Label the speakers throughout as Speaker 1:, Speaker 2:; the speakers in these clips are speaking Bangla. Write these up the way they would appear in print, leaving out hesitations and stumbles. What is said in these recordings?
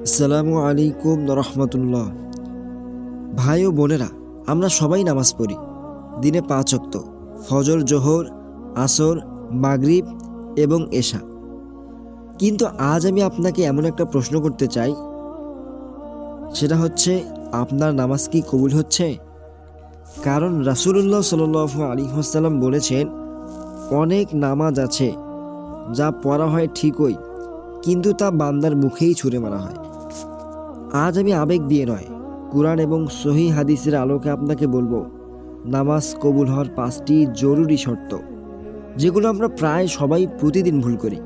Speaker 1: আসসালামু আলাইকুম রহমতুল্লাহ। ভাই ও বোনেরা, আমরা সবাই নামাজ পড়ি দিনে 5 ওয়াক্ত, ফজর, জোহর, আসর, মাগরিব এবং এশা। কিন্তু আজ আমি আপনাকে এমন একটা প্রশ্ন করতে চাই, সেটা হচ্ছে আপনার নামাজ কি কবুল হচ্ছে? কারণ রাসূলুল্লাহ সাল্লাল্লাহু আলাইহি ওয়াসাল্লাম বলেছেন, অনেক নামাজ আছে যা পড়া হয় ঠিকই, কিন্তু তা বান্দার মুখেই ছুঁড়ে মারা হয়। আজ আমি আবেগ দিয়ে নয়, কুরআন এবং সহিহ হাদিসের আলোকে আপনাকে বলবো নামাজ কবুল হওয়ার 5টি জরুরি শর্ত, যেগুলো আমরা প্রায় সবাই প্রতিদিন ভুল করি।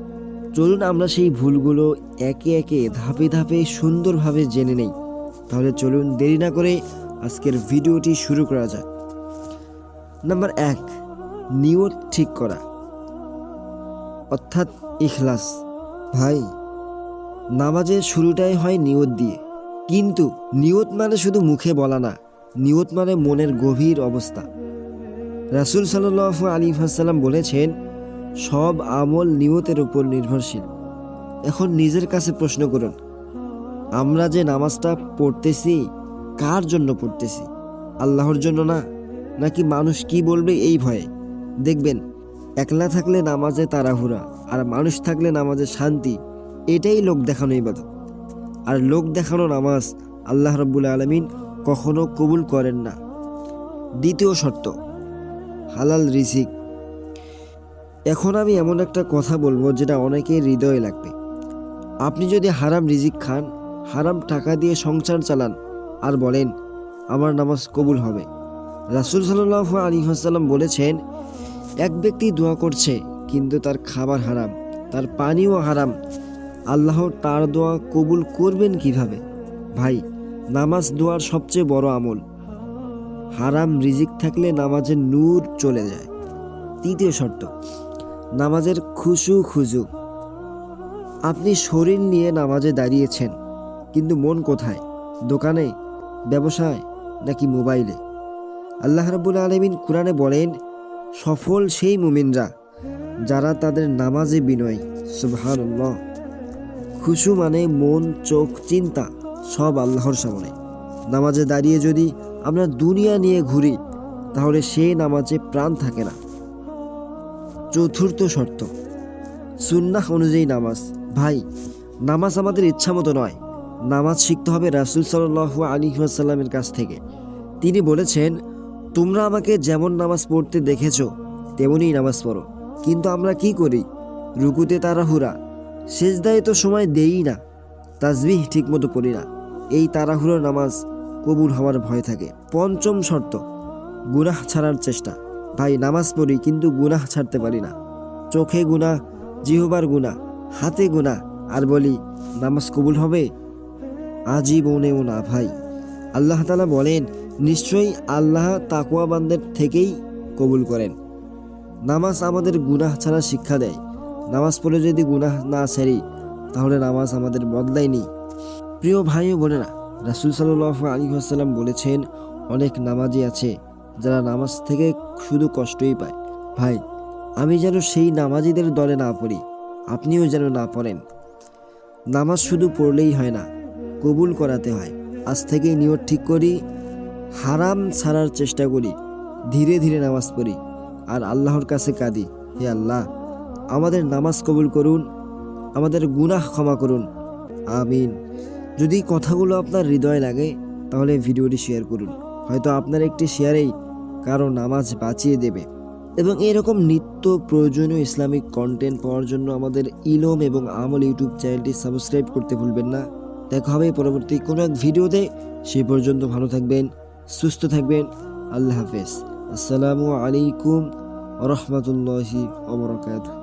Speaker 1: চলুন আমরা সেই ভুলগুলো একে একে ধাপে ধাপে সুন্দরভাবে জেনে নেই। তাহলে চলুন দেরি না করে আজকের ভিডিওটি শুরু করা যাক। নাম্বার 1, নিয়ত ঠিক করা, অর্থাৎ ইখলাস। ভাই, নামাজের শুরুটাই হয় নিয়ত দিয়ে, কিন্তু নিয়ত মানে শুধু মুখে বলা না, নিয়ত মানে মনের গভীর অবস্থা। রাসূল সাল্লাল্লাহু আলাইহি ওয়াসাল্লাম বলেছেন, সব আমল নিয়তের উপর নির্ভরশীল। এখন নিজের কাছে প্রশ্ন করুন, আমরা যে নামাজটা পড়তেছি কার জন্য পড়তেছি? আল্লাহর জন্য না, নাকি মানুষ কি বলবে এই ভয়ে? দেখবেন, একলা থাকলে নামাজে তাড়াহুড়া, আর মানুষ থাকলে নামাজে শান্তি। এটাই লোক দেখানো ইবাদত। আর লোক দেখানো নামাজ আল্লাহ রাব্বুল আলামিন কখনো কবুল করেন না। দ্বিতীয় শর্ত, হালাল রিজিক। এখন আমি এমন একটা কথা বলবো যেটা অনেকের হৃদয়ে লাগবে। আপনি যদি হারাম রিজিক খান, হারাম টাকা দিয়ে সংসার চালান, আর বলেন আমার নামাজ কবুল হবে, রাসূল সাল্লাল্লাহু আলাইহি ওয়াসাল্লাম বলেছেন, এক ব্যক্তি দোয়া করছে কিন্তু তার খাবার হারাম, তার পানিও হারাম, আল্লাহ তার দোয়া কবুল করবেন কিভাবে? ভাই, নামাজ দোয়ার সবচেয়ে বড় আমল। হারাম রিজিক থাকলে নামাজের নূর চলে যায়। তৃতীয় শর্ত, নামাজের খুজু। আপনি শরীর নিয়ে নামাজে দাঁড়িয়েছেন, কিন্তু মন কোথায়? দোকানে, ব্যবসায়, নাকি মোবাইলে? আল্লাহ রাব্বুল আলামিন কুরআনে বলেন, সফল সেই মুমিনরা যারা তাদের নামাজে বিনয়ী। সুবহানাল্লাহ। খুশু মানে মন, চোখ, চিন্তা সব আল্লাহর সামনে। নামাজে দাঁড়িয়ে যদি আমরা দুনিয়া নিয়ে ঘুরি, তাহলে সেই নামাজে প্রাণ থাকে না। চতুর্থ শর্ত, সুন্নাহ অনুযায়ী নামাজ। ভাই, নামাজ আমাদের ইচ্ছা মতো নয়। নামাজ শিখতে হবে রাসূল সাল্লাল্লাহু আলাইহি ওয়াসাল্লামের কাছ থেকে। তিনি বলেছেন, তোমরা আমাকে যেমন নামাজ পড়তে দেখেছো তেমনই নামাজ পড়ো। কিন্তু আমরা কি করি? রুকুতে তাড়াহুড়া, সেজদায় তো সময় দেই না, তাসবিহ ঠিক মতো পড়ি না। এই তাড়াহুড়োর নামাজ কবুল হওয়ার ভয় থাকে। পঞ্চম শর্ত, গুনাহ ছাড়ার চেষ্টা। ভাই, নামাজ পড়ি কিন্তু গুনাহ ছাড়তে পারি না। চোখে গুনাহ, জিহ্বার গুনাহ, হাতে গুনাহ, আর বলি নামাজ কবুল হবে? আজীবনেও না। ভাই, আল্লাহ তাআলা বলেন, নিশ্চয়ই আল্লাহ তাকওয়াবানদের থেকেই কবুল করেন। নামাজ আমাদের গুনাহ ছাড়া শিক্ষা দেয়। নামাজ পড়ে যদি গুনাহ না ছাড়ি, তাহলে নামাজ আমাদের বদলায়নি। প্রিয় ভাই ও বোনেরা, রাসূল সাল্লাল্লাহু আলাইহি ওয়াসাল্লাম বলেছেন, অনেক নামাজি আছে যারা নামাজ থেকে শুধু কষ্টই পায়। ভাই, আমি যেন সেই নামাজিদের দলে না পড়ি, আপনিও যেন না পড়েন। নামাজ শুধু পড়লেই হয় না, কবুল করাতে হয়। আজ থেকেই নিয়ত ঠিক করি, হারাম ছাড়ার চেষ্টা করি, ধীরে ধীরে নামাজ পড়ি, আর আল্লাহর কাছে কাঁদি, হে আল্লাহ, আমাদের নামাজ কবুল করুন, আমাদের গুনাহ ক্ষমা করুন, আমিন। যদি কথাগুলো আপনার হৃদয়ে লাগে, তাহলে ভিডিওটি শেয়ার করুন। হয়তো আপনার একটি শেয়ারেই কারো নামাজ বাঁচিয়ে দেবে। এবং এরকম নিত্য প্রয়োজনীয় ইসলামিক কন্টেন্ট পাওয়ার জন্য আমাদের ইলম এবং আমল ইউটিউব চ্যানেলটি সাবস্ক্রাইব করতে ভুলবেন না। দেখা হবে পরবর্তী কোনো এক ভিডিওতে। সেই পর্যন্ত ভালো থাকবেন, সুস্থ থাকবেন। আল্লাহ হাফেজ। আসসালামু আলাইকুম ওয়া রাহমাতুল্লাহি ওয়া বারাকাতুহু।